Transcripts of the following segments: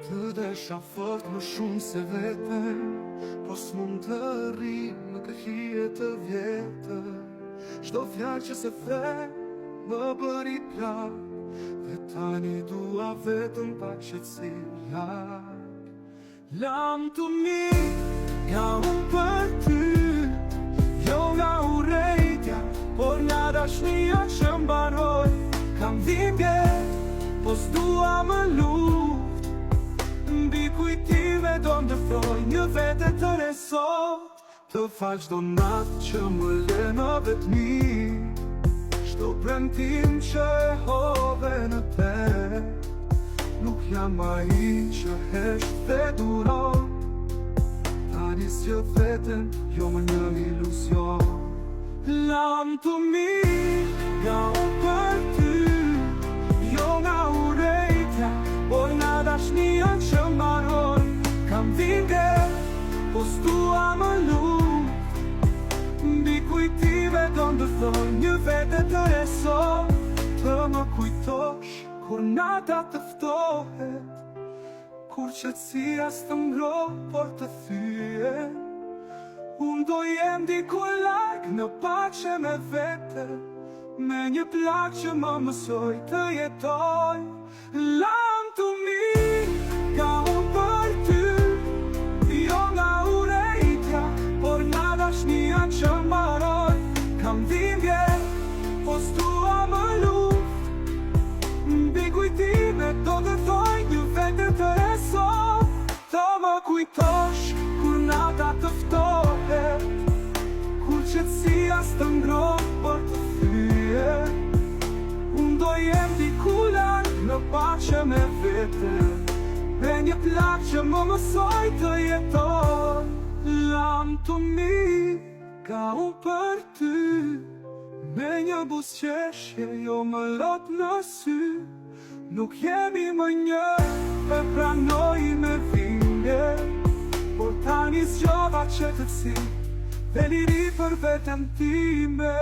Të desha fort më shumë se vete, po s'mund të rrim në këhije të vjetë. Çdo fjalë që se the më bëri plak, dhe tani dua vetëm pak qetësi larg. Lam të mi, ja unë për ty, jo nga urrejtja, por nga dashnia që mbaroj. Kam dhimbje, po s'dua më luft, mbi kujtime do ndërtoj një vete të re sot. Të fal çdo natë që më le në vetmi, çdo premtim që e hove në te. Nuk jam ai që hesht dhe duron, tani zgjidh veten, jo më një iluzion. Lam të mi, ja unë për ty, jo nga urrejtja, por nga dashnia që mbaron. Kam dhimbje, po s'dua më luft, mbi kujtime do ndërtoj një vete të re sot. Të më kujtosh kur nata të ftohet, kur qetësia s'të ngroh por të thyen. Unë do jem diku larg në paqe me vete, me një plak që më mësoj të jetoj. Lam të mi, ka unë për ty, jo nga urrejtja, por nga dashnia që mbaroj. Kam dhimbje, po s'dua më luft, mbi kujtime do ndërtoj një vete të re sot. Të më kujtosh kur nata të ftohet, kur qetësia s'të ngroh por të thyen. Unë do jem diku larg në paqe me vete, me një plak që më mësoj të jetoj. Lam të mi, ka unë për ty, me një buzëqeshje jo më lot në sy. Nuk jemi më një, e pranoj me dhimbje, por tani zgjova qetësi dhe liri për veten time.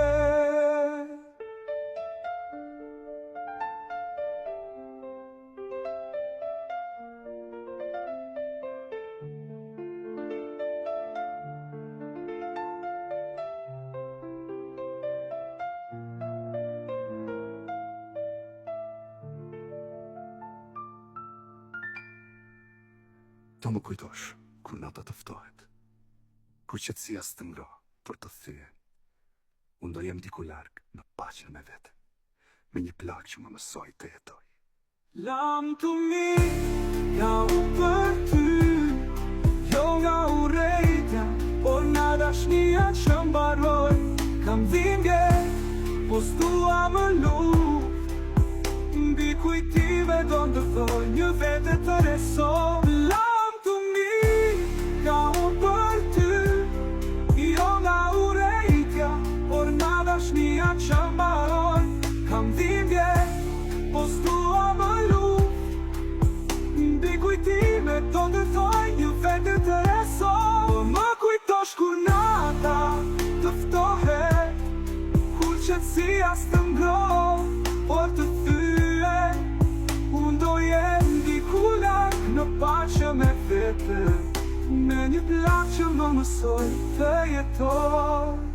Të më kujtosh kur nata të ftohet, kur qetësia s'të ngroh por të thyen. Unë do jem diku larg në paqe me vete, me një plak që më mësoj të jetoj. Lam të mi, ja unë për ty, jo nga urrejtja, por nga dashnia që mbaroj. Kam dhimbje, po s'dua më luft, mbi kujtime do ndërtoj një vete të re sot. Ka unë për ty, jo nga urrejtja, por nga dashnia që mbaron. Kam dhimbje, po s'dua më luft, mbi kujtime do ndërtoj një vete të re sot. Po më kujtosh kur nata të ftohet, kur qetësia s'të ngroh por të thyen. Unë do jem diku larg në paqe me vete, me një plak që më mësoj të jetoj.